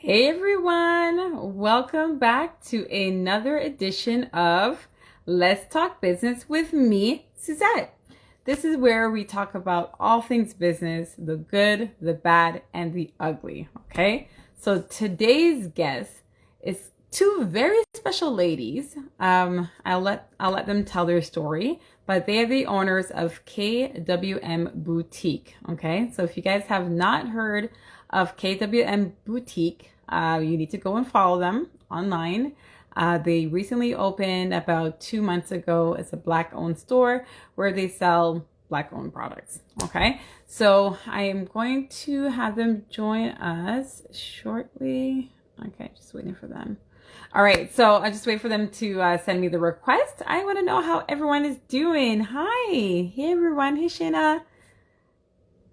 Hey everyone, welcome back to another edition of Let's Talk Business with me, Suzette. This is where we talk about all things business, the good, the bad, and the ugly, okay? So today's guest is two very special ladies. I'll let them tell their story, but they are the owners of KWM Boutique, okay? So if you guys have not heard of KWM Boutique, you need to go and follow them online. They recently opened about 2 months ago. It's a Black-owned store where they sell Black-owned products. Okay, so I am going to have them join us shortly. Okay, just waiting for them. All right, so I just wait for them to send me the request. I want to know how everyone is doing. Hi, hey everyone. Hey Shayna.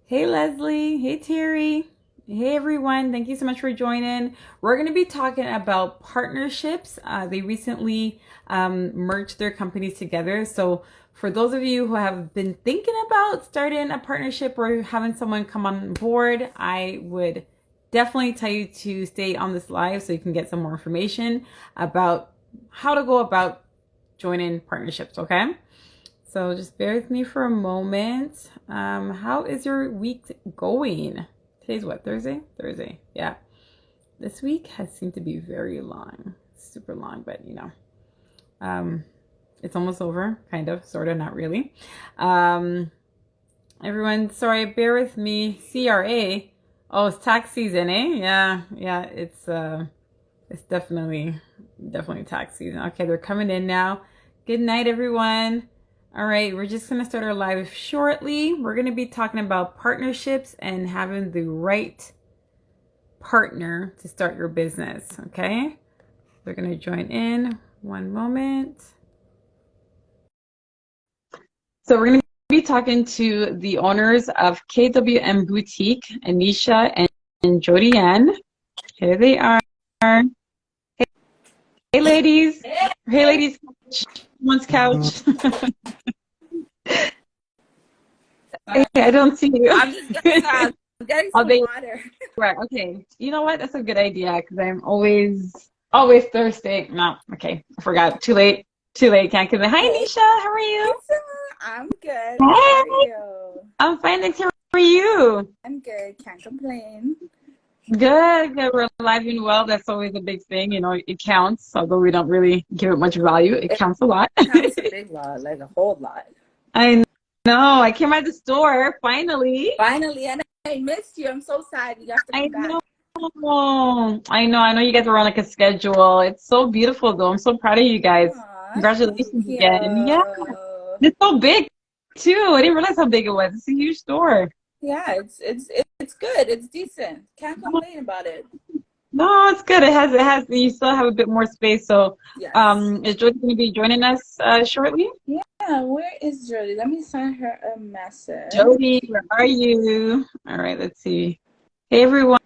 Hey Leslie. Hey Terry. Hey everyone, thank you so much for joining. We're going to be talking about partnerships. They recently merged their companies together. So for those of you who have been thinking about starting a partnership or having someone come on board, I would definitely tell you to stay on this live so you can get some more information about how to go about joining partnerships, okay? So just bear with me for a moment. How is your week going? Today's what, Thursday? Thursday, yeah. This week has seemed to be very long, super long, but you know, it's almost over, kind of, sort of, not really. Everyone, sorry, bear with me. CRA, oh, it's tax season, eh? Yeah, it's definitely tax season. Okay, they're coming in now. Good night, everyone. All right, we're just going to start our live shortly. We're going to be talking about partnerships and having the right partner to start your business, okay? They're going to join in. One moment. So we're going to be talking to the owners of KWM Boutique, Anisha and Jody Ann. Here they are. Hey ladies. Hey ladies. One's couch. Hey, I don't see you. I'm just I'm getting some water. Right. Okay. You know what? That's a good idea because I'm always thirsty. No. Okay. I forgot. Too late. Can't come in. Hi, Nisha. How are you? I'm good. Hey. How are you? I'm fine. Thanks. How are you? I'm good. Can't complain. Good. We're alive and well. That's always a big thing. You know, it counts. Although we don't really give it much value, it counts a lot. It counts a big lot, like a whole lot. I know. I came out the store finally. Finally, and I missed you. I'm so sad. You have to come back. I know you guys were on like a schedule. It's so beautiful though. I'm so proud of you guys. Aww, Congratulations again. Yeah. It's so big too. I didn't realize how big it was. It's a huge store. Yeah, it's good. It's decent. Can't complain about it. No, it's good. It has you still have a bit more space. So yes. Is Jody going to be joining us shortly? Yeah, where is Jody? Let me send her a message. Jody, where are you? All right, let's see. Hey everyone.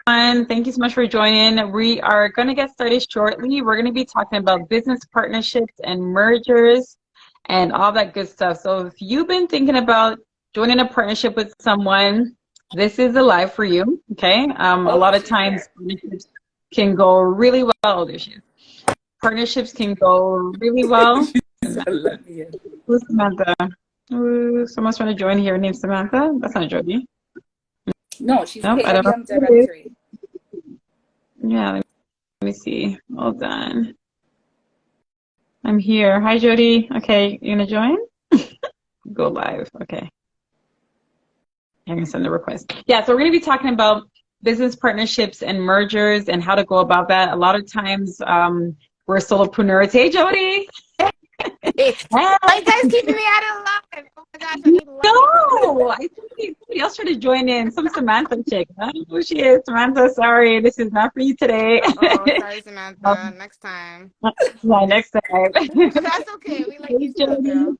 Thank you so much for joining. We are going to get started shortly. We're going to be talking about business partnerships and mergers and all that good stuff. So if you've been thinking about joining a partnership with someone, this is the live for you, okay? A lot of times partnerships can go really well. Partnerships can go really well. Who's Samantha? Ooh, someone's trying to join here named Samantha. That's not Jody. No, she's nope, KWM directory. Yeah, let me see. Hold on. I'm here. Hi, Jody. Okay, you gonna join? Go live. Okay. I'm gonna send the request. Yeah, so we're gonna be talking about business partnerships and mergers and how to go about that. A lot of times, we're solopreneurs. Hey, Jody. Why you guys keeping me out of live? Oh my gosh, I need love. No, I think somebody else tried to join in. Some Samantha chick. I don't know who she is. Samantha, sorry, this is not for you today. Oh, sorry, Samantha. Next time. Yeah, next time. But that's okay. We like you still, girl.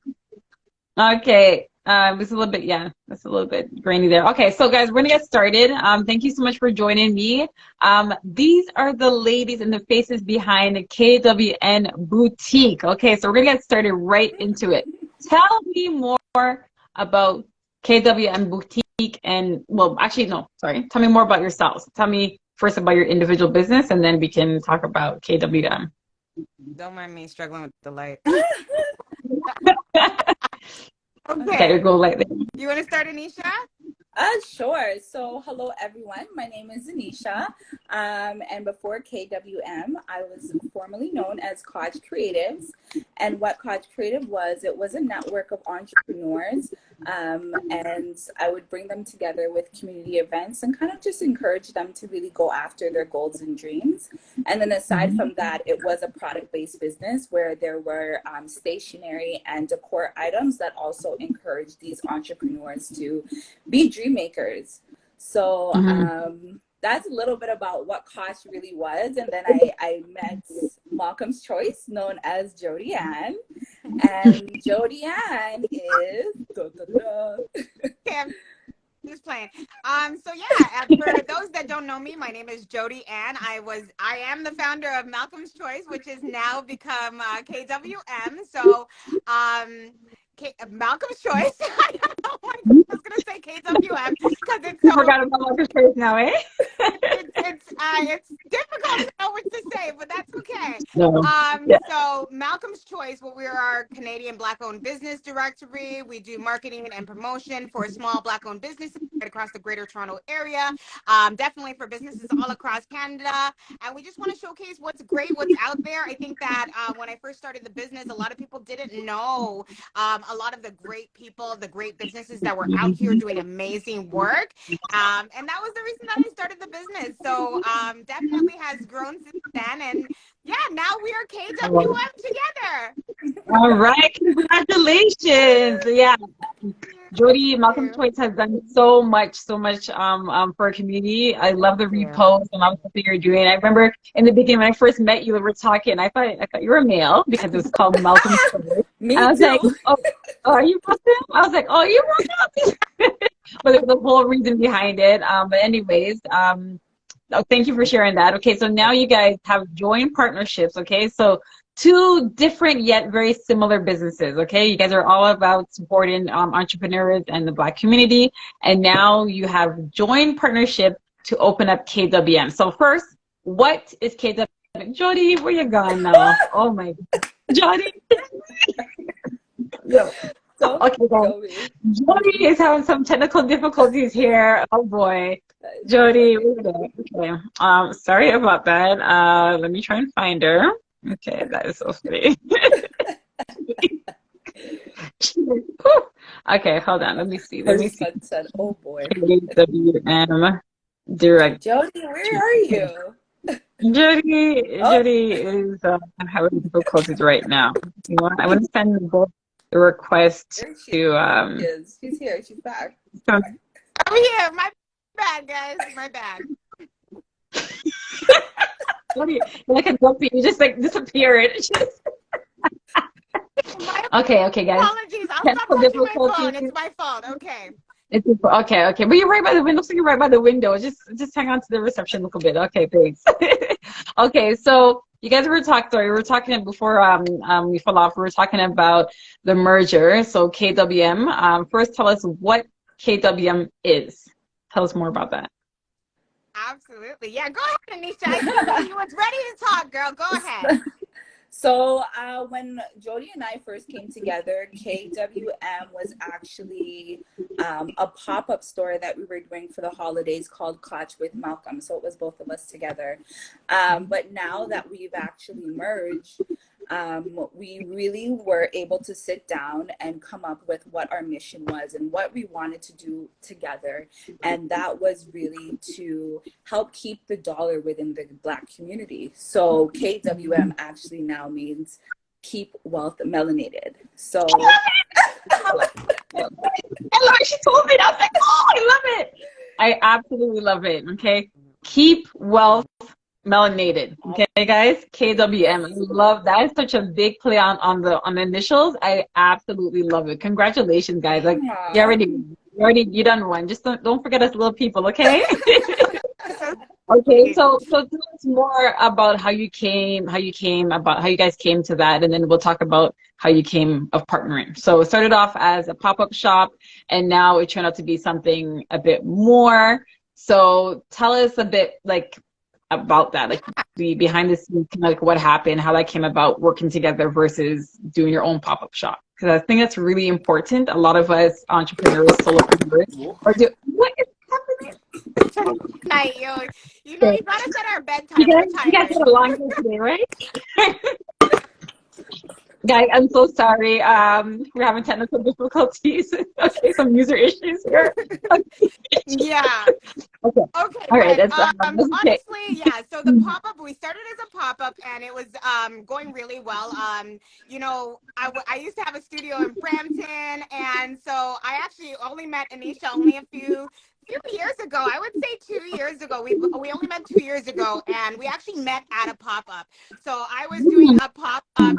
Okay. It's a little bit, yeah, that's a little bit grainy there. Okay, so guys, we're gonna get started. Thank you so much for joining me. These are the ladies and the faces behind the KWN Boutique. Okay, so we're gonna get started right into it. Tell me more about KWN Boutique and, well, actually, no, sorry. Tell me more about yourselves. Tell me first about your individual business, and then we can talk about KWM. Don't mind me struggling with the light. Okay, Okay. go like that. You want to start, Anisha? Sure. So, hello everyone. My name is Anisha, and before KWM, I was formerly known as Koch Creatives. And what Koch Creative was, it was a network of entrepreneurs, and I would bring them together with community events and kind of just encourage them to really go after their goals and dreams. And then aside from that, it was a product-based business where there were stationery and decor items that also encouraged these entrepreneurs to be dream makers. So that's a little bit about what Koch really was. And then I met Malcolm's Choice, known as Jody Ann. And Jody Ann is Okay, I'm just playing. So yeah, for those that don't know me, my name is Jody Ann. I am the founder of Malcolm's Choice, which has now become KWM. So Malcolm's Choice. Oh my God, I was gonna say KWM because it's I so forgot about Malcolm's Choice now, eh? it's difficult to know what to say, but that's okay. No. Yeah. So Malcolm's Choice, we are our Canadian Black-owned business directory. We do marketing and promotion for small Black-owned businesses right across the Greater Toronto area. Definitely for businesses all across Canada, and we just want to showcase what's great, what's out there. I think that when I first started the business, a lot of people didn't know a lot of the great people, the great businesses that were out here doing amazing work. And that was the reason that I started the business. So definitely has grown since then. And yeah, now we are KWM together. All right, congratulations. Yeah. Jody, Malcolm Choice has done so much for our community. I love the repost and all the stuff that you're doing. I remember in the beginning when I first met you, we were talking. I thought you were a male because it was called Malcolm Choice. Me and I was too. like, oh, are you Muslim? I was like, oh, you're Muslim. But there's a whole reason behind it. But anyways, thank you for sharing that. Okay, so now you guys have joined partnerships. Okay, so two different yet very similar businesses. Okay, you guys are all about supporting entrepreneurs and the Black community, and now you have joined partnership to open up KWM. So first, what is KWM? Jody, where you gone now? Oh my God, Jody. No. Okay, guys. Jody is having some technical difficulties here. Oh boy, Jody. Okay. Sorry about that. Let me try and find her. Okay, that is so funny. Okay, hold on. Let me see. Said, oh boy. KWM direct. Jody, where are you? Jody is having difficulties right now. You know, I want to send both the request to She's here. She's back. I'm here. My bad, guys. My bad. You're like a dumpy. You just like disappeared. Okay, guys. Apologies. I'll stop touching my phone. It's my fault. Okay. It's okay. But you're right by the window. So you're right by the window. Just hang on to the reception a little bit. Okay, thanks. Okay, so you guys were talking before we fell off. We were talking about the merger. So KWM. First, tell us what KWM is. Tell us more about that. Absolutely. Yeah, go ahead, Anisha. I see you was ready to talk, girl. Go ahead. So when Jody and I first came together, KWM was actually a pop-up store that we were doing for the holidays called Koch with Malcolm. So it was both of us together. But now that we've actually merged, we really were able to sit down and come up with what our mission was and what we wanted to do together. And that was really to help keep the dollar within the Black community. So KWM actually now means keep wealth melanated. So I love it. She told me. I was like, oh, I love it. I absolutely love it. Okay. Keep wealth melanated. Okay, guys. KWM. I love that. It's such a big play on the initials. I absolutely love it. Congratulations, guys. Like you done one. Just don't forget us little people, okay? Okay, so tell us more about how you guys came to that, and then we'll talk about how you came of partnering. So it started off as a pop-up shop, and now it turned out to be something a bit more. So tell us a bit, like, about that, like the behind the scenes, kind of like what happened, how that came about, working together versus doing your own pop-up shop. Because I think that's really important. A lot of us entrepreneurs, solopreneurs, are doing, what is happening? Night, you know, Okay. you got us at our bedtime. We're You guys tired. had a long day today, right? Guys, I'm so sorry. We're having technical difficulties. Okay, some user issues here. Yeah. Okay. Okay, All right. but That's okay. honestly, yeah. So the pop up, we started as a pop up, and it was going really well. You know, I used to have a studio in Brampton, and so I actually only met Anisha only a few years ago. I would say 2 years ago. We only met 2 years ago, and we actually met at a pop up. So I was doing a pop up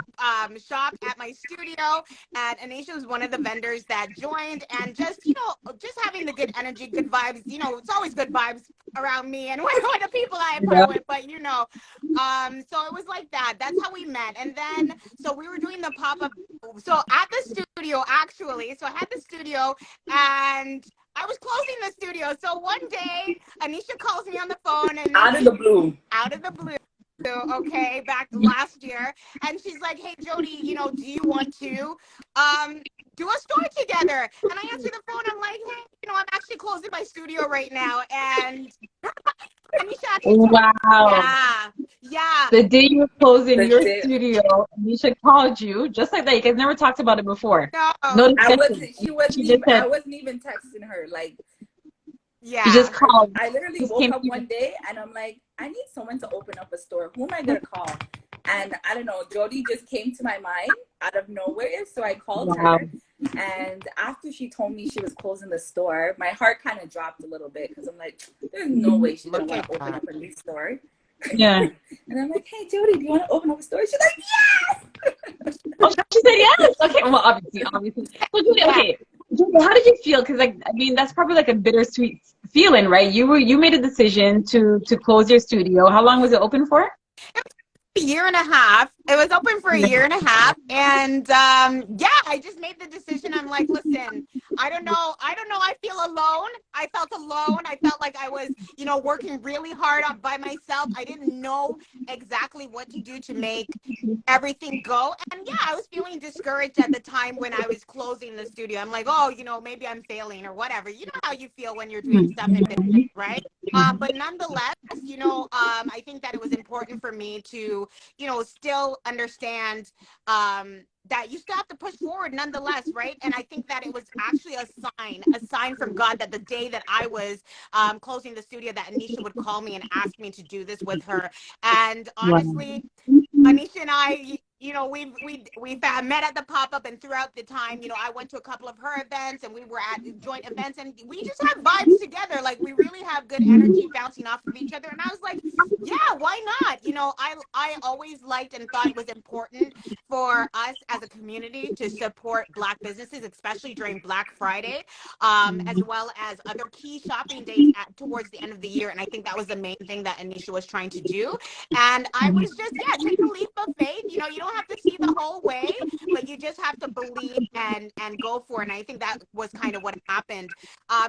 shop at my studio, and Anisha was one of the vendors that joined, and just, you know, just having the good energy, good vibes. You know, it's always good vibes around me and with the people I Yeah. part with, but you know, so it was like that. That's how we met. And then so we were doing the pop-up, so at the studio actually. So I had the studio, and I was closing the studio. So one day Anisha calls me on the phone, and Out of the blue. out of the blue, okay, back last year, and she's like, "Hey Jody, you know, do you want to do a store together?" And I answer the phone. I'm like, "Hey, you know, I'm actually closing my studio right now." And Anisha actually told me, Wow. yeah. The day you were closing The your day. studio, Nisha called you, just like that. You guys never talked about it before. No, No I discussion. wasn't. She wasn't She just even. I said, wasn't even texting her. Like she just yeah. called. I literally Just woke came up to you. one day and I'm like, I need someone to open up a store. Who am I gonna call? And I don't know. Jody just came to my mind out of nowhere, so I called Wow. her. And after she told me she was closing the store, my heart kind of dropped a little bit because I'm like, there's no way she's gonna Look want at to open that. up a new store. Yeah. And I'm like, hey Jody, do you want to open up a store? She's like, Oh, she said yes. Okay. Well, obviously. So, Judy, Yeah. okay. Judy, how did you feel? Because, like, I mean, that's probably like a bittersweet feeling, right? You made a decision to close your studio. How long was it open for? A year and a half. It was open for a year and a half, and yeah, I just made the decision. I'm like, listen, I don't know, I feel alone. I felt alone. I felt like I was, you know, working really hard up by myself. I didn't know exactly what to do to make everything go, and yeah, I was feeling discouraged at the time when I was closing the studio. I'm like, oh, you know, maybe I'm failing or whatever. You know how you feel when you're doing stuff in business, right? But nonetheless, you know, I think that it was important for me to, you know, still understand that you still have to push forward nonetheless, right? And I think that it was actually a sign from God that the day that I was closing the studio, that Anisha would call me and ask me to do this with her. And Wow. honestly, Anisha and I, you know, we've met at the pop up, and throughout the time, you know, I went to a couple of her events, and we were at joint events, and we just have vibes together. Like we really have good energy bouncing off of each other. And I was like, yeah, why not? You know, I always liked and thought it was important for us as a community to support Black businesses, especially during Black Friday, as well as other key shopping days towards the end of the year. And I think that was the main thing that Anisha was trying to do. And I was just, yeah, take a leap of faith. You know, you don't have to see the whole way, but you just have to believe and go for it. And I think that was kind of what happened.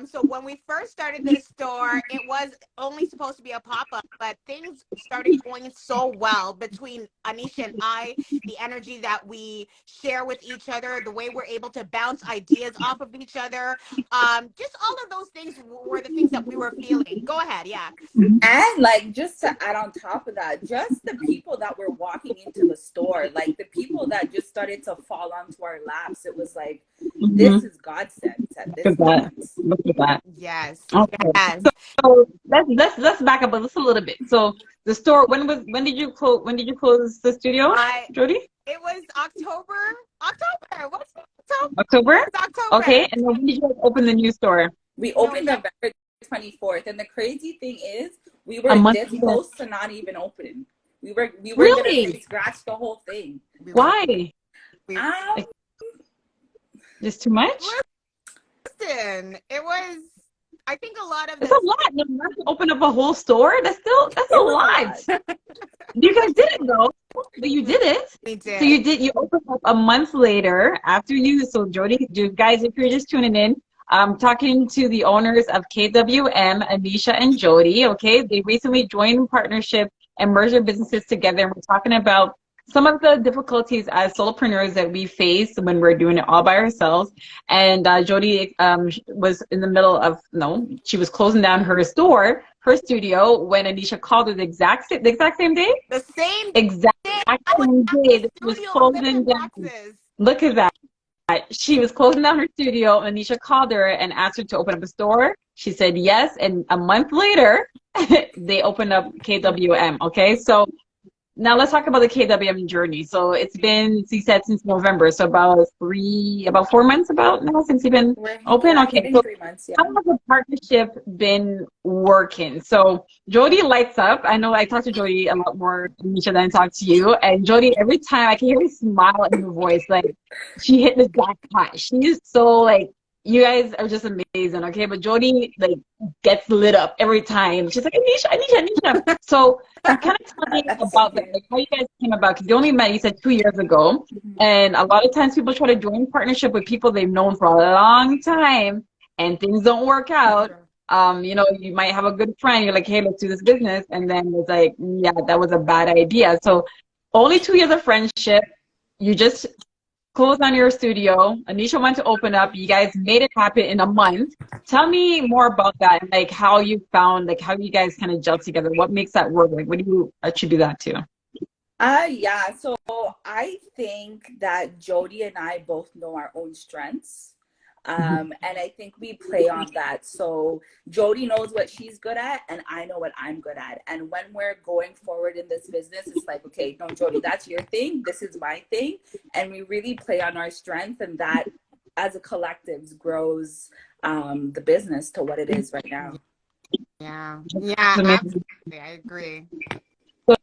So when we first started this store, it was only supposed to be a pop-up, but things started going so well between Anisha and I, the energy that we share with each other, the way we're able to bounce ideas off of each other. Just all of those things were the things that we were feeling. Go ahead, yeah. and like just to add on top of that, just the people that were walking into the store, like the people that just started to fall onto our laps, it was like, this is God sent at this Look at that. moment. Look at that. Yes. Okay. Yes. So let's back up just a little bit. So the store, when did you close the studio, Jody? It was October. October. What's October? October? It was October. Okay. And then when did you open the new store? We opened November 24th, and the crazy thing is, we A were month this ago. close to not even opening. We were Really? gonna scratch the whole thing. Why? Um, Just too much? Listen, it was, I think a lot of It's a lot. No, not to open up a whole store. That's a lot. You guys did it though. But you did it. We did. So you opened up a month later after you. So Jody, guys, if you're just tuning in, I'm talking to the owners of KWM, Anisha and Jody. Okay, they recently joined in partnership and merged their businesses together. And we're talking about some of the difficulties as solopreneurs that we face when we're doing it all by ourselves. And Jody was in the middle of, no, she was closing down her store, her studio, when Anisha called her the exact same day. The same Exact day. same day that she was closing down. Look at that. She was closing down her studio. Anisha called her and asked her to open up a store. She said yes, and a month later, they opened up KWM. Okay, so now let's talk about the KWM journey. So it's been, she said, since November, so about 4 months about now since you've been open. Okay, so 3 months, yeah. how has the partnership been working? So Jody lights up. I know I talk to Jody a lot more than than I talk to you. And Jody, every time I can hear a smile in her voice, like she hit the jackpot. She is so like, you guys are just amazing, okay? But Jody like gets lit up every time. She's like, Anisha. So kind of tell me about that, like how you guys came about, because you only met, you said 2 years ago. And a lot of times people try to join partnership with people they've known for a long time and things don't work out. You know, you might have a good friend, you're like, hey, let's do this business. And then it's like, yeah, that was a bad idea. So only 2 years of friendship. You just closed on your studio. Anisha went to open up. You guys made it happen in a month. Tell me more about that, and like how you found, like how you guys kind of gelled together. What makes that work? Like, what do you attribute that to? Yeah. So I think that Jody and I both know our own strengths. And I think we play on that. So Jody knows what she's good at, and I know what I'm good at. And when we're going forward in this business, it's like, okay, no, Jody, that's your thing. This is my thing. And we really play on our strength, and that as a collective grows the business to what it is right now. Yeah, absolutely. I agree. So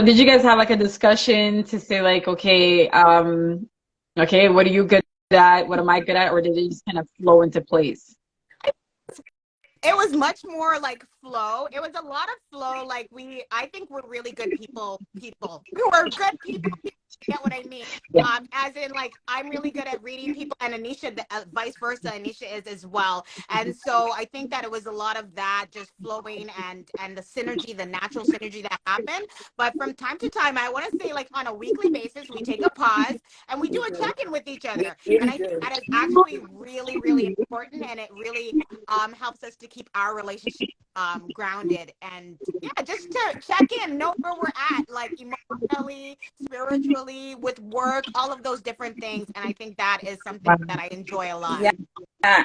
did you guys have like a discussion to say like, okay, okay, what are you good at? What am I good at? Or did it just kind of flow into place? It was much more like flow. It was a lot of flow. Like I think we're really good people. We're good people. You get what I mean? Yeah. As in, like, I'm really good at reading people, and Anisha, vice versa, Anisha is as well. And so I think that it was a lot of that just flowing and the synergy, the natural synergy that happened. But from time to time, I want to say, like, on a weekly basis, we take a pause and we do a check-in with each other. And I think that is actually really, really important, and it really helps us to keep our relationship grounded, and yeah, just to check in, know where we're at, like emotionally, spiritually, with work, all of those different things. And I think that is something that I enjoy a lot. Yeah,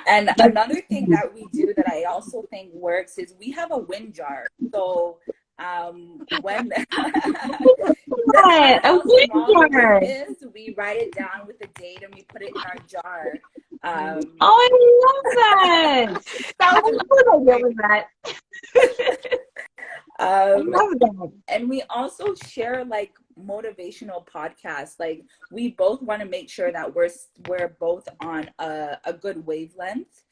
and another thing that we do that I also think works is we have a win jar. So when we write it down with a date and we put it in our jar. I love that. I love that. And we also share like motivational podcasts. Like we both want to make sure that we're both on a good wavelength.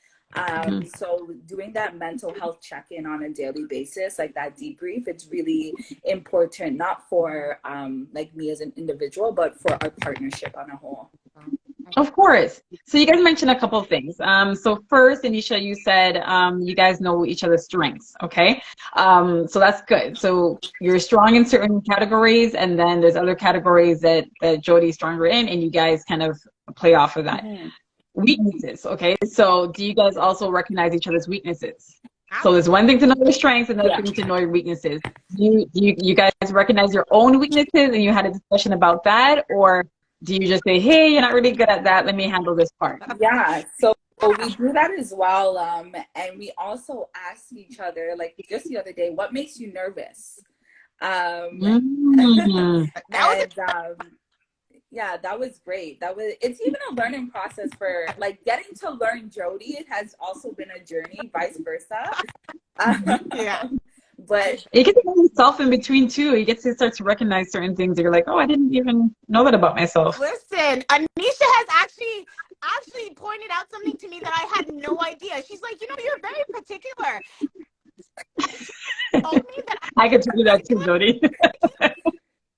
So doing that mental health check-in on a daily basis, like that debrief, it's really important, not for like me as an individual, but for our partnership on a whole. Of course. So you guys mentioned a couple of things. So first, Anisha, you said you guys know each other's strengths, okay? So that's good. So you're strong in certain categories, and then there's other categories that Jody's stronger in, and you guys kind of play off of that. Weaknesses, okay? So do you guys also recognize each other's weaknesses? So there's one thing to know your strengths, and another thing to know your weaknesses. Do you guys recognize your own weaknesses, and you had a discussion about that, or do you just say, hey, you're not really good at that, let me handle this part? Yeah, so we do that as well. And we also ask each other, like just the other day, what makes you nervous? Yeah, that was great. It's even a learning process for like getting to learn Jody. It has also been a journey, vice versa. But you get to know yourself in between too. You get to start to recognize certain things that you're like, oh, I didn't even know that about myself. Listen, Anisha has actually pointed out something to me that I had no idea. She's like, you know, you're very particular. Told me that I could do that too, Jody.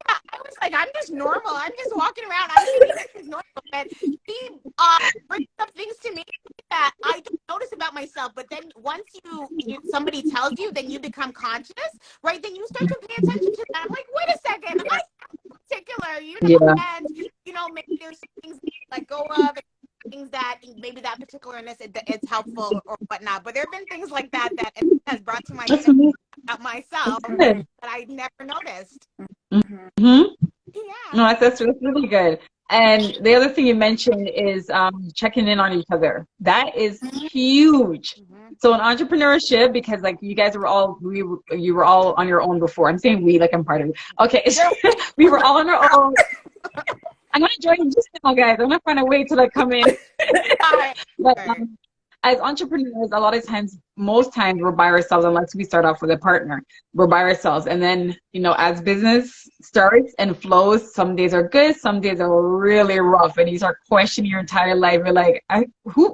I was like, I'm just normal. I'm just walking around. I think this is normal. And she brings up things to me that I don't notice myself. But then once somebody tells you, then you become conscious, right? Then you start to pay attention to that. I'm like, wait a second, I particular, Yeah. and maybe there's things like go of things that maybe that particularness it's helpful or whatnot. But there have been things like that that it has brought to my That's attention amazing. about myself That's good. that I never noticed. Hmm. Yeah. No, that's really good. And the other thing you mentioned is checking in on each other. That is huge. Mm-hmm. So in entrepreneurship, because like you guys were all you were all on your own before. I'm saying we like I'm part of it. Okay, we were all on our own. I'm gonna join you just now, guys. I'm gonna find a way to like come in. All right. But All right. as entrepreneurs, a lot of times, most times we're by ourselves unless we start off with a partner. We're by ourselves. And then, as business starts and flows, some days are good, some days are really rough. And you start questioning your entire life. You're like,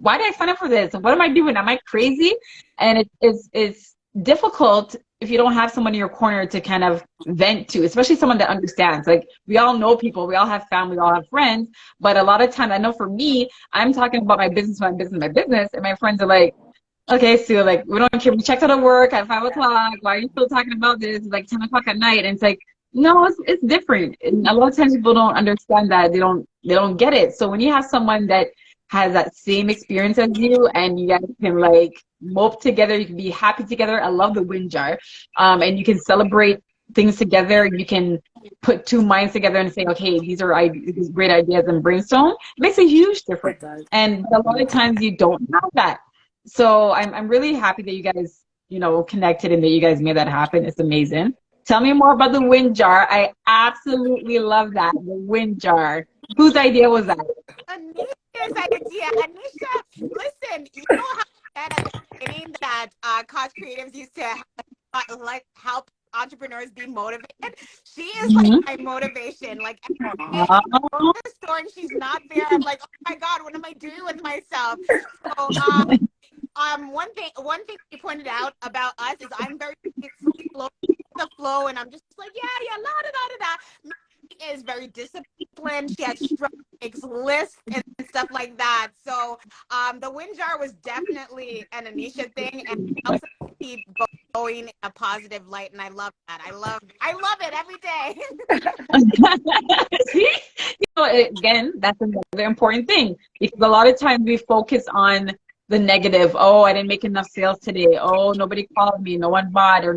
why did I sign up for this? What am I doing? Am I crazy? And it's difficult if you don't have someone in your corner to kind of vent to, especially someone that understands. Like we all know people, we all have family, we all have friends. But a lot of times, I know for me, I'm talking about my business, and my friends are like, okay, so like we don't care. We checked out of work at 5 o'clock. Why are you still talking about this? It's like 10 o'clock at night, and it's like, no, it's different. And a lot of times people don't understand that they don't get it. So when you have someone that has that same experience as you, and you guys can like mope together, you can be happy together. I love the win jar, and you can celebrate things together. You can put two minds together and say, okay, these are these great ideas and brainstorm. It makes a huge difference. And a lot of times you don't have that. So I'm really happy that you guys, connected and that you guys made that happen. It's amazing. Tell me more about the wind jar. I absolutely love that. The wind jar. Whose idea was that? Anisha's idea. Anisha, listen, you know how I said at the beginning that Coach Creatives used to like help entrepreneurs be motivated? She is like Mhm. my motivation. Like every day I go Oh, to the store and she's not there. I'm like, oh my God, what am I doing with myself? So one thing you pointed out about us is I'm very free flow the flow, and I'm just like, yeah, la da da da da. She is very disciplined. She has structure, makes lists and stuff like that. So the wind jar was definitely an Anisha thing, and it helps us keep going in a positive light, and I love that. I love it every day. see, again, that's another important thing because a lot of times we focus on the negative. Oh, I didn't make enough sales today. Oh, nobody called me. No one bought, or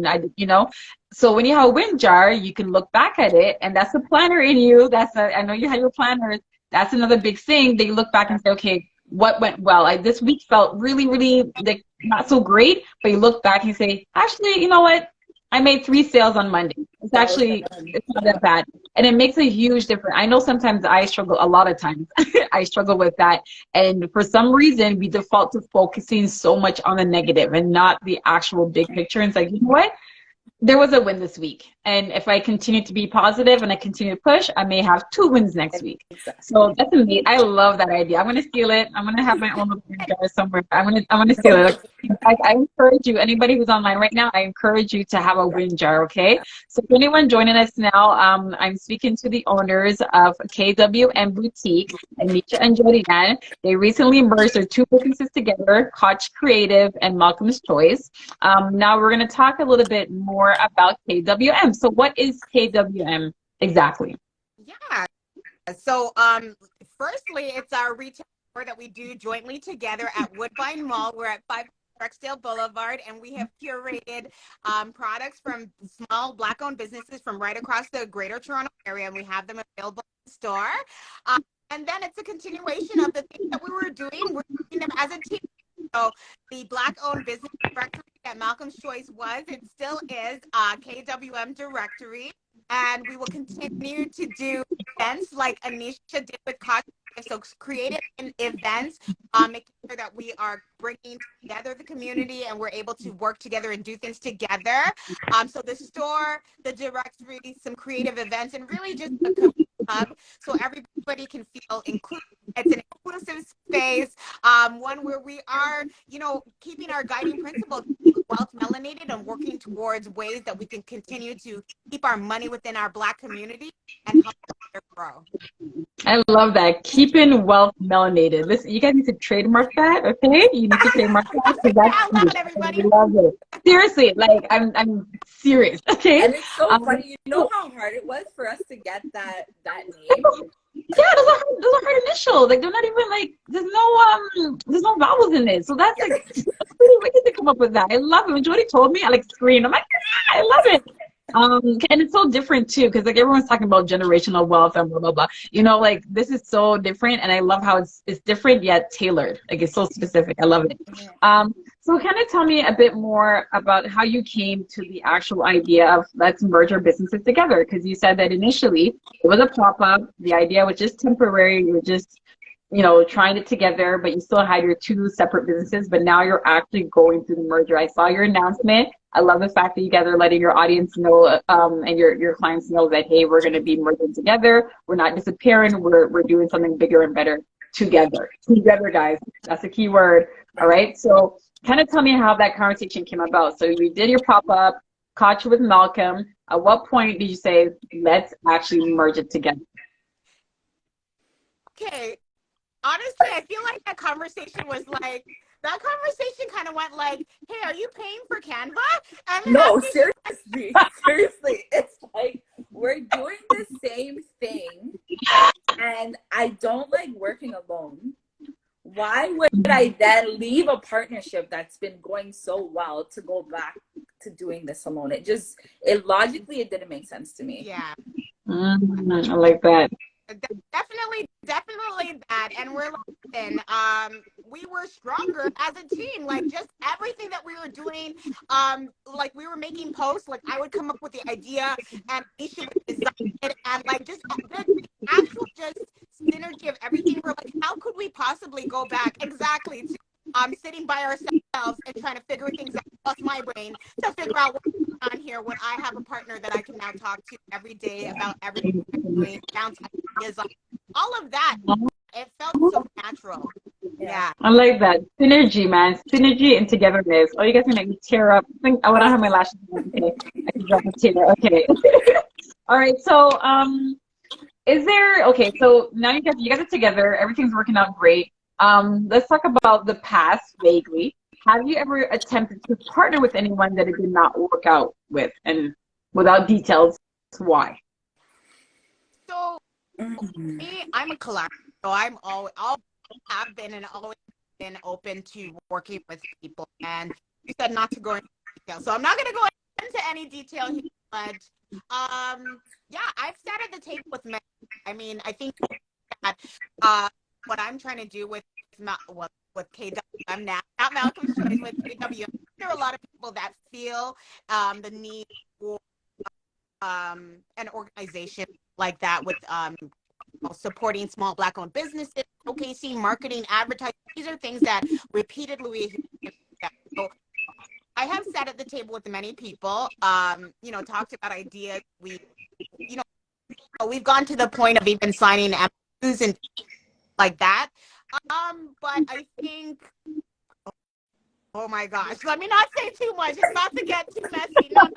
So when you have a win jar, you can look back at it, and that's the planner in you. I know you have your planners. That's another big thing. They look back and say, okay, what went well? This week felt really, really like not so great. But you look back and you say, actually, you know what? I made 3 sales on Monday. It's not that bad. And it makes a huge difference. I know sometimes I struggle, a lot of times I struggle with that. And for some reason, we default to focusing so much on the negative and not the actual big picture. And it's like, you know what? There was a win this week. And if I continue to be positive and I continue to push, I may have 2 wins next week. So that's amazing. I love that idea. I'm gonna steal it. I'm gonna have my own little win jar somewhere. I'm gonna steal it. I encourage you, anybody who's online right now, I encourage you to have a win jar, okay? So for anyone joining us now, I'm speaking to the owners of KWM Boutique, Anisha and Jodian. They recently merged their two businesses together, Koch Creative and Malcolm's Choice. Now we're going to talk a little bit more about KWM. So what is KWM exactly? Yeah. So firstly, it's our retail store that we do jointly together at Woodbine Mall. We're at 5 Rexdale Boulevard, and we have curated products from small Black-owned businesses from right across the Greater Toronto area, and we have them available in the store. And then it's a continuation of the things that we were doing. We're doing them as a team. So the Black-owned business directory that Malcolm's Choice was, it still is KWM directory, and we will continue to do events like Anisha did with Koch. So creative events, making sure that we are bringing together the community and we're able to work together and do things together. So the store, the directory, some creative events, and really just a community hub so everybody can feel included. It's an inclusive space, one where we are, keeping our guiding principle, wealth melanated and working towards ways that we can continue to keep our money within our Black community and help it grow. I love that. Keeping wealth melanated. Listen, you guys need to trademark that, okay? You need to trademark that because that's Out loud, everybody. I love it. Seriously, like I'm serious, okay? And it's so funny. You know how hard it was for us to get that name? Yeah, those are hard initials. Like they're not even like there's no vowels in it. So that's like that's pretty wicked to come up with that. I love it. When Jody told me, I like screamed. I'm like, I love it. And it's so different too, because like everyone's talking about generational wealth and blah blah blah. You know, like this is so different, and I love how it's different yet tailored. Like it's so specific. I love it. So kind of tell me a bit more about how you came to the actual idea of let's merge our businesses together, because you said that initially it was a pop-up. The idea was just temporary. You were just, you know, trying it together, but you still had your two separate businesses, but now you're actually going through the merger. I saw your announcement. I love the fact that you guys are letting your audience know and your clients know that, hey, we're going to be merging together. We're not disappearing. We're doing something bigger and better together. Together, guys. That's a key word. All right. So kind of tell me how that conversation came about. So you did your pop-up, caught you with Malcolm. At what point did you say, let's actually merge it together? Okay. Honestly, I feel like that conversation kind of went like, hey, are you paying for Canva? And no, seriously. It's like we're doing the same thing and I don't like working alone. Why would I then leave a partnership that's been going so well to go back to doing this alone? It logically didn't make sense to me. Yeah. I like that. Definitely that. And we're like, we were stronger as a team. Like just everything that we were doing, like we were making posts, like I would come up with the idea and Aisha would design it, and like just the actual just synergy of everything. We're like, how could we possibly go back exactly to sitting by ourselves and trying to figure things out, plus my brain to figure out what's going on here when I have a partner that I can now talk to every day about everything I'm doing, bounce ideas, all of that. It felt so natural. Yeah. I like that. Synergy, man. Synergy and togetherness. Oh, you guys can make me tear up. I think I want to have my lashes on. Okay. I can drop a tear. Okay. All right. So, so now you guys are together. Everything's working out great. Let's talk about the past vaguely. Have you ever attempted to partner with anyone that it did not work out with, and without details, why? So me, I'm a collaborator. So I'll have been and always been open to working with people. And you said not to go into detail, so I'm not going to go into any detail here. But yeah, I've sat at the table with men. I mean, I think that what I'm trying to do with KWM now, not Malcolm's Choice, with KWM, there are a lot of people that feel the need for an organization like that with supporting small Black-owned businesses, showcasing, marketing, advertising. These are things that repeatedly we hear. So I have sat at the table with many people, talked about ideas. We've gone to the point of even signing MOUs and like that. But I think, oh my gosh, let me not say too much. It's about to get too messy. No.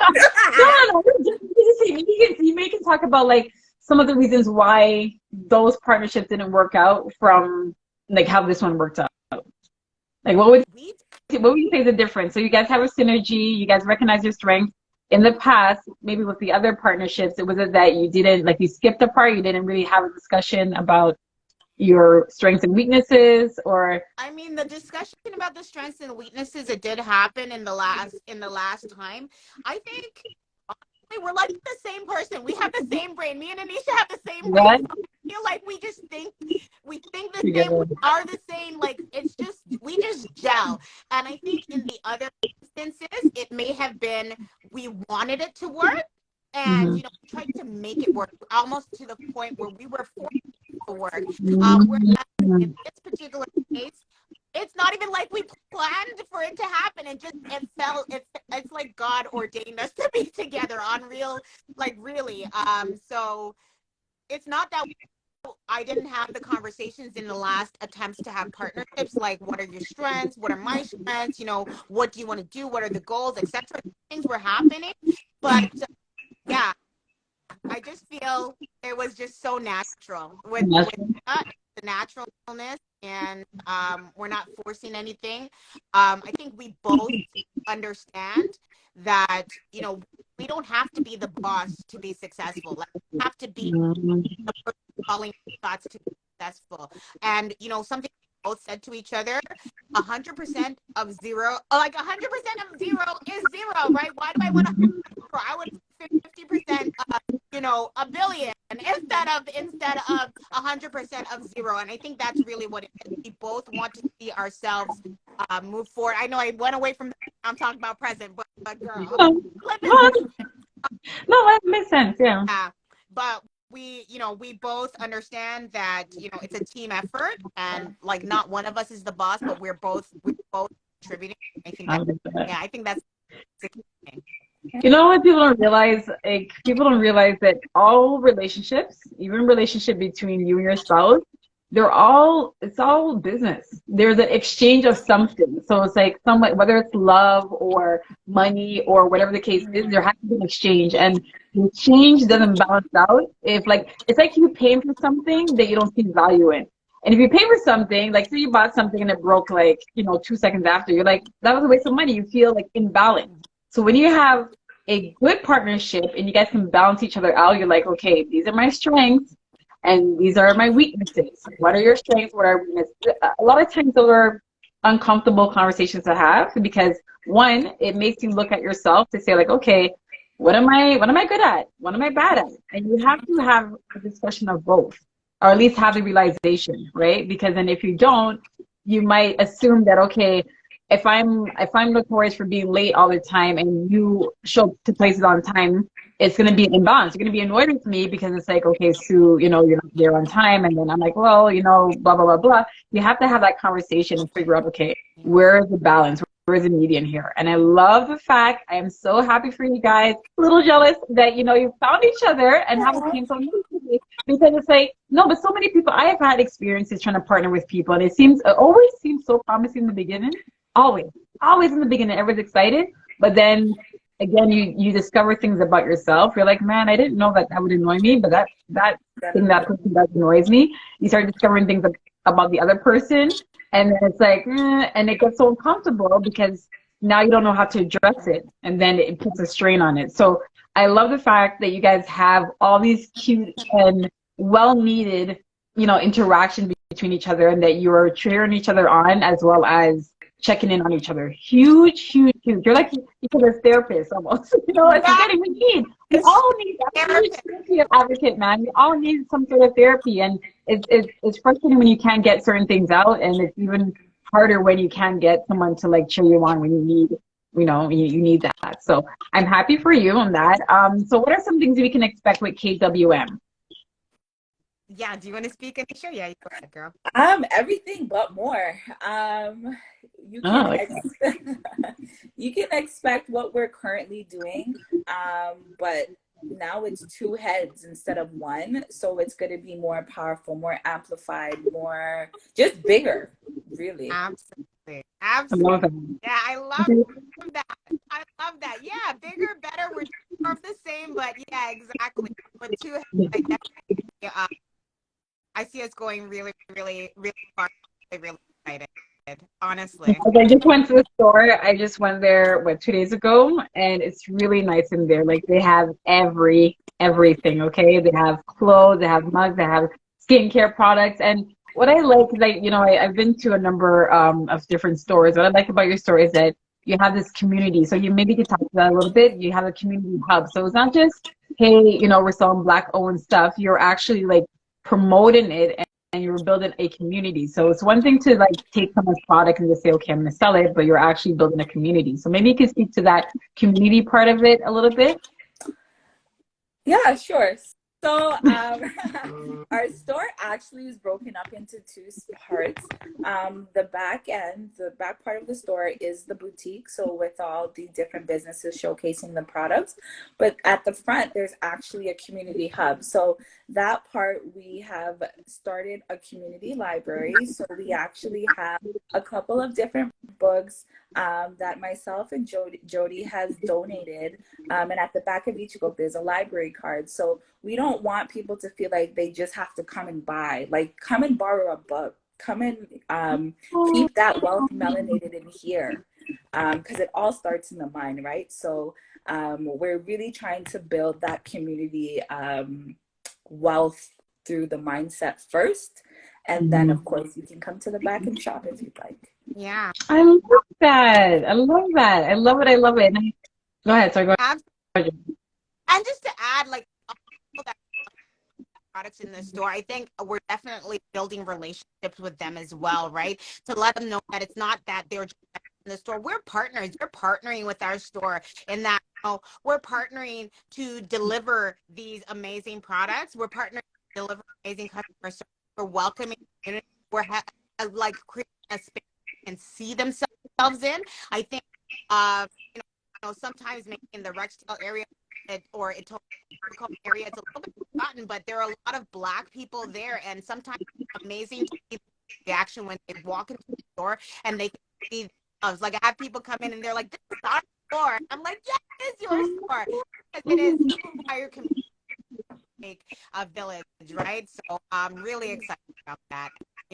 You may can talk about like some of the reasons why those partnerships didn't work out from like how this one worked out. Like what would you say is the difference? So you guys have a synergy, you guys recognize your strengths. In the past, maybe with the other partnerships, it was that you didn't, like you skipped a part, you didn't really have a discussion about your strengths and weaknesses, or I mean, the discussion about the strengths and weaknesses, it did happen in the last time. I think honestly, we're like the same person. We have the same brain. Me and Anisha have the same brain. So I feel like we think the same, we are the same. Like it's just we just gel. And I think in the other instances, it may have been we wanted it to work, and tried to make it work almost to the point where we were forced to work. Whereas in this particular case, it's not even like we planned for it to happen. It's like God ordained us to be together on real, like really. So it's not that I didn't have the conversations in the last attempts to have partnerships, like what are your strengths, what are my strengths, what do you want to do, what are the goals, etc. Things were happening, but yeah, I just feel it was just so natural with the naturalness, and we're not forcing anything. I think we both understand that we don't have to be the boss to be successful. Like, we have to be the person calling shots to be successful. And something we both said to each other: 100% of zero, like 100% of zero is zero, right? Why do I want to? I would 50% a billion instead of 100% of zero. And I think that's really what it is. We both want to see ourselves move forward. I know I went away from I'm talking about present, but girl, No, no, that makes sense. Yeah. yeah. But we both understand that it's a team effort, and like not one of us is the boss, but we're both contributing. I think I that, like that. yeah, I think that's the key thing. You know what people don't realize? Like, people don't realize that all relationships, even relationship between you and your spouse, it's all business. There's an exchange of something. So it's like whether it's love or money or whatever the case is, there has to be an exchange. And the exchange doesn't balance out if, like, it's like you paying for something that you don't see value in. And if you pay for something, like say you bought something and it broke like, 2 seconds after, you're like, that was a waste of money. You feel like imbalanced. So when you have a good partnership and you guys can balance each other out, you're like, okay, these are my strengths and these are my weaknesses. What are your strengths? What are weaknesses? A lot of times those are uncomfortable conversations to have, because one, it makes you look at yourself to say like, okay, what am I good at? What am I bad at? And you have to have a discussion of both, or at least have the realization, right? Because then if you don't, you might assume that, okay, if I'm notorious for being late all the time and you show up to places on time, it's going to be an imbalance. You're going to be annoyed with me because it's like, okay, Sue, you're not there on time. And then I'm like, well, blah, blah, blah, blah. You have to have that conversation and figure out, okay, where is the balance? Where is the median here? And I love the fact, I am so happy for you guys, a little jealous that, you found each other and how it came so easily. Because it's like, no, but so many people, I have had experiences trying to partner with people, and it always seems so promising in the beginning. Always in the beginning, everyone's excited, but then again, you discover things about yourself. You're like, man, I didn't know that would annoy me, but that person that annoys me. You start discovering things about the other person, and then it's like, and it gets so uncomfortable because now you don't know how to address it, and then it puts a strain on it. So I love the fact that you guys have all these cute and well-needed, interaction between each other, and that you are cheering each other on as well as checking in on each other. Huge. You're like each other's therapist almost. It's getting we all need that huge advocate, man. We all need some sort of therapy, and it's frustrating when you can't get certain things out, and it's even harder when you can't get someone to like cheer you on when you need, you need that. So I'm happy for you on that. So what are some things we can expect with KWM? Yeah, do you want to speak, Anisha? Yeah, you go ahead, girl. Everything but more. You can you can expect what we're currently doing, but now it's two heads instead of one, so it's going to be more powerful, more amplified, more just bigger, really. Absolutely. Yeah, I love that. Yeah, bigger, better. We're more of the same, but yeah, exactly. But two heads, I see us going really, really, really far. I'm really excited, honestly. I just went to the store. I just went there 2 days ago, and it's really nice in there. Like, they have everything. Okay, they have clothes, they have mugs, they have skincare products, and what I like is I've been to a number of different stores. What I like about your store is that you have this community. So you maybe could talk to that a little bit. You have a community hub. So it's not just, hey, we're selling Black-owned stuff. You're actually like promoting it, and you're building a community. So it's one thing to like take someone's product and just say, okay, I'm going to sell it, but you're actually building a community. So maybe you could speak to that community part of it a little bit. Yeah, sure. So our store actually is broken up into two parts. The back end, the back part of the store is the boutique, so with all the different businesses showcasing the products. But at the front, there's actually a community hub. So that part, we have started a community library. So we actually have a couple of different books that myself and Jody has donated. And at the back of each book, there's a library card. So we don't want people to feel like they just have to come and buy. Like, come and borrow a book. Come and keep that wealth melanated in here, because it all starts in the mind, right? So we're really trying to build that community wealth through the mindset first. And then, of course, you can come to the back and shop if you'd like. Yeah. I love that. I love that. I love it. I love it. Go ahead. Sorry, go ahead. And just to add, like, all that products in the store, I think we're definitely building relationships with them as well, right? To let them know that it's not that they're just in the store. We're partners. We're partnering with our store in that, you know, we're partnering to deliver these amazing products. We're partnering to deliver amazing customer service. We're welcoming community. We're like creating a space and see themselves in. I think, you know, sometimes maybe in the Rexdale area or Etobicoke area, it's a little bit forgotten, but there are a lot of Black people there, and sometimes it's amazing to see the reaction when they walk into the store and they see us. Like, I have people come in and they're like, "This is our store." I'm like, "Yeah, it is your store," because it is your community, a village, right? So I'm really excited about that.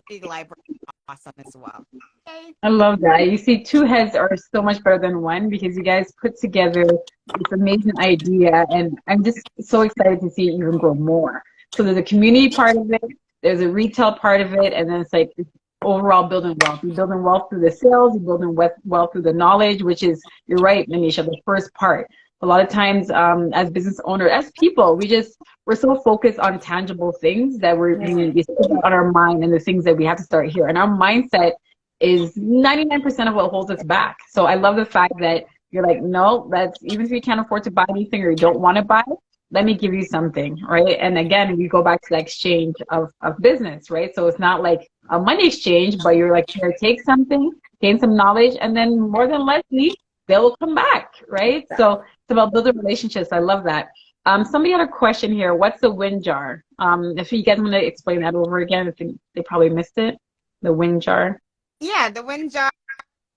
Community library is awesome as well. Okay. I love that. You see, two heads are so much better than one because you guys put together this amazing idea, and I'm just so excited to see it even grow more. So there's a community part of it, there's a retail part of it, and then it's like overall building wealth. You're building wealth through the sales, you're building wealth through the knowledge, which is, you're right, Manisha, the first part. A lot of times, as business owners, as people, we're so focused on tangible things that we sit on our mind and the things that we have to start here. And our mindset is 99% of what holds us back. So I love the fact that you're like, no, that's, even if you can't afford to buy anything or you don't want to buy, let me give you something, right? And again, we go back to the exchange of business, right? So it's not like a money exchange, but you're like, here, take something, gain some knowledge, and then more than likely, they will come back, right? So it's about building relationships. I love that. Somebody had a question here. What's the wind jar? If you guys want to explain that over again, I think they probably missed it. The wind jar. Yeah, the wind jar.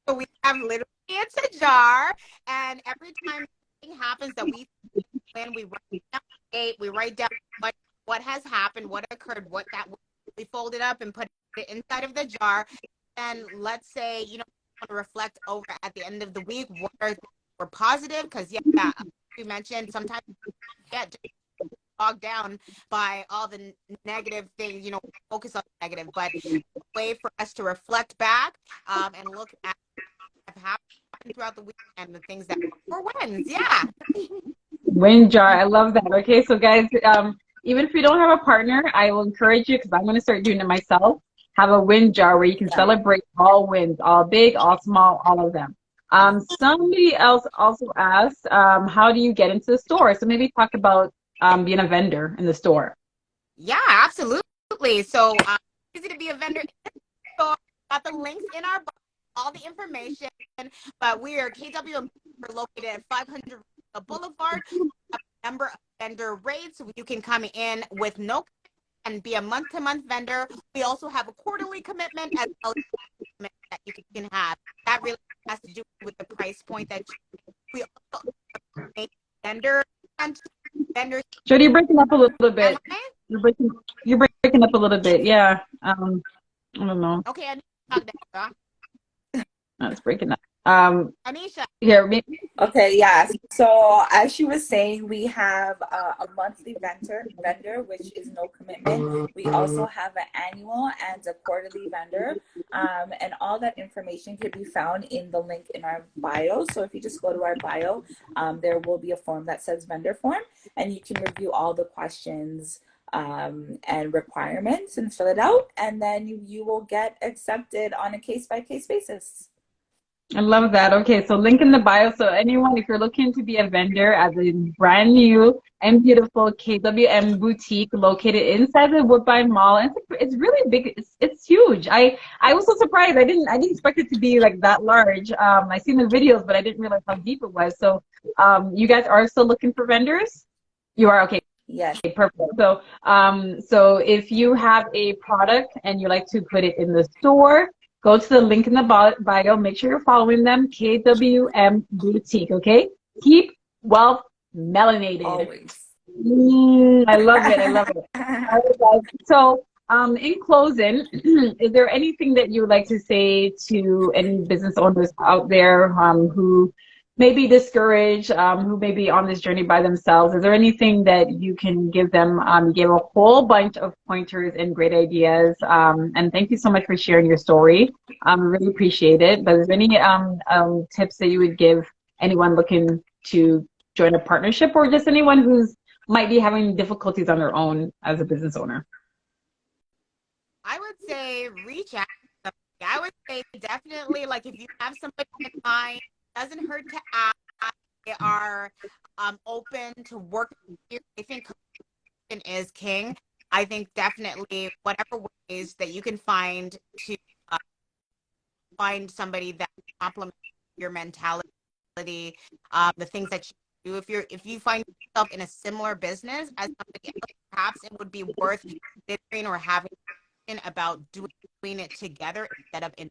So we have literally, it's a jar, and every time something happens that we write down the date, we write down what has happened, what occurred, we fold it up and put it inside of the jar. And let's say, you know, we want to reflect over at the end of the week what are things that were positive, because yeah, you mentioned sometimes we get bogged down by all the negative things, you know, focus on the negative, but a way for us to reflect back and look at what happened throughout the week and the things that were wins. Yeah. Wind jar. I love that. Okay, so guys, even if you don't have a partner, I will encourage you, because I'm going to start doing it myself. Have a wind jar where you can celebrate all wins, all big, all small, all of them. Somebody else also asked, how do you get into the store? So maybe talk about being a vendor in the store. Yeah, absolutely. So easy to be a vendor in the store. Got the links in our book, all the information. But we are KWM, we're located at 500 Boulevard. A number of vendor rates. You can come in with no and be a month-to-month vendor. We also have a quarterly commitment as well as commitment that you can have. That really has to do with the price point that we also make vendor and vendors. Jody, you're breaking up a little bit. You're breaking up a little bit. Yeah. I don't know. Okay, I need to talk down. It's breaking up. Anisha. Here, maybe. Okay, yeah. So as she was saying, we have a monthly vendor, which is no commitment. We also have an annual and a quarterly vendor, and all that information can be found in the link in our bio. So if you just go to our bio, there will be a form that says vendor form, and you can review all the questions and requirements and fill it out, and then you will get accepted on a case-by-case basis. I love that. Okay, so link in the bio. So anyone, if you're looking to be a vendor at the brand new and beautiful KWM boutique located inside the Woodbine Mall, and it's really big. It's huge. I was so surprised. I didn't expect it to be like that large. I seen the videos, but I didn't realize how deep it was. So you guys are still looking for vendors? You are okay. Yes. Okay, perfect. So, so if you have a product and you like to put it in the store, go to the link in the bio. Make sure you're following them. KWM Boutique. Okay. Keep wealth melanated. Always. I love it. I love it. All right, guys. So, in closing, is there anything that you would like to say to any business owners out there who may be discouraged, who may be on this journey by themselves? Is there anything that you can give them? You gave a whole bunch of pointers and great ideas. And thank you so much for sharing your story. I really appreciate it. But is there any tips that you would give anyone looking to join a partnership, or just anyone who's might be having difficulties on their own as a business owner? I would say reach out. I would say definitely, like, if you have somebody in mind, it doesn't hurt to ask. They are open to work with you. I think communication is king. I think definitely whatever ways that you can find to find somebody that complements your mentality, the things that you do. If you find yourself in a similar business as somebody else, perhaps it would be worth considering or having about doing it together instead of in.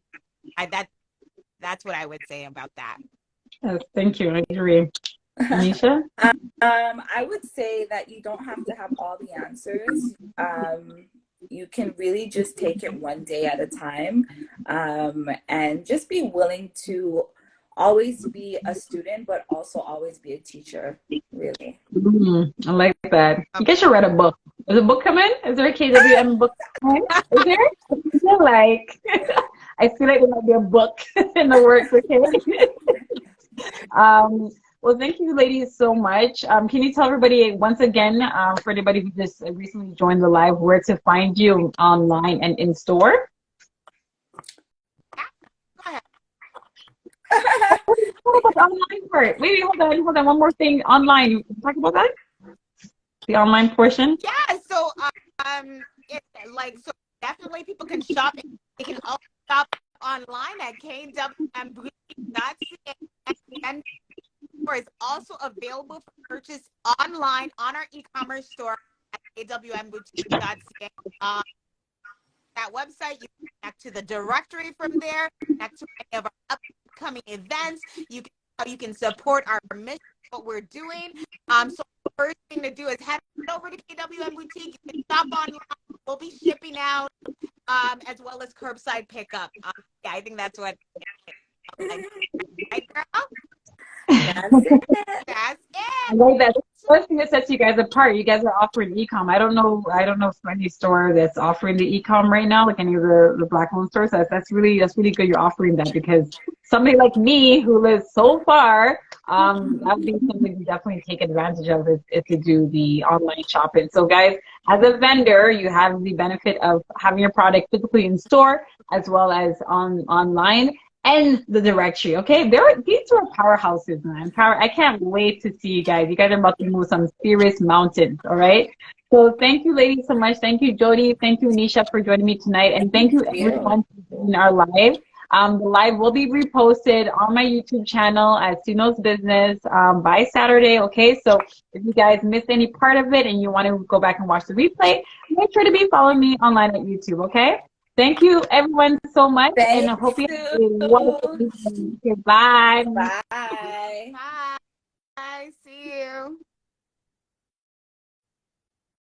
That's what I would say about that. Yes, thank you. I agree. Anisha? I would say that you don't have to have all the answers. You can really just take it one day at a time, and just be willing to always be a student, but also always be a teacher, really. I like that. You guys should write a book. Is a book coming? Is there a KWM book coming? Is there? I feel like I feel like there might be a book in the works. Okay. Well, thank you, ladies, so much. Can you tell everybody once again, for anybody who just recently joined the live, where to find you online and in store? What about the online part? Wait, hold on. One more thing. Online. You talk about that? The online portion? Yeah. So, so definitely people can shop. They can also shop online at kwmboutique.ca. And is also available for purchase online on our e-commerce store at kwmboutique.ca. That website, you can connect to the directory from there, connect to any of our upcoming events. You can support our mission, what we're doing. So the first thing to do is head over to KWM Boutique. You can shop online. We'll be shipping out, as well as curbside pickup. Yeah, I think that's what. Right, girl? That's it. That's I it. like that. The first thing that sets you guys apart, you guys are offering e-com. I don't know if any store that's offering the e-com right now, like any of the Black-owned stores. That's really good you're offering that, because somebody like me who lives so far, that would be something to definitely take advantage of if you do the online shopping. So guys, as a vendor, you have the benefit of having your product physically in store as well as online. And the directory, okay? These are powerhouses, man. I can't wait to see you guys. You guys are about to move some serious mountains, all right? So thank you, ladies, so much. Thank you, Jody. Thank you, Anisha, for joining me tonight. And thank you, everyone, for being our live. The live will be reposted on my YouTube channel at Suno's Business by Saturday, okay? So if you guys missed any part of it and you want to go back and watch the replay, make sure to be following me online at YouTube, okay? Thank you, everyone, so much. Thanks, and I hope you have a wonderful evening. Bye. Bye. Bye. See you.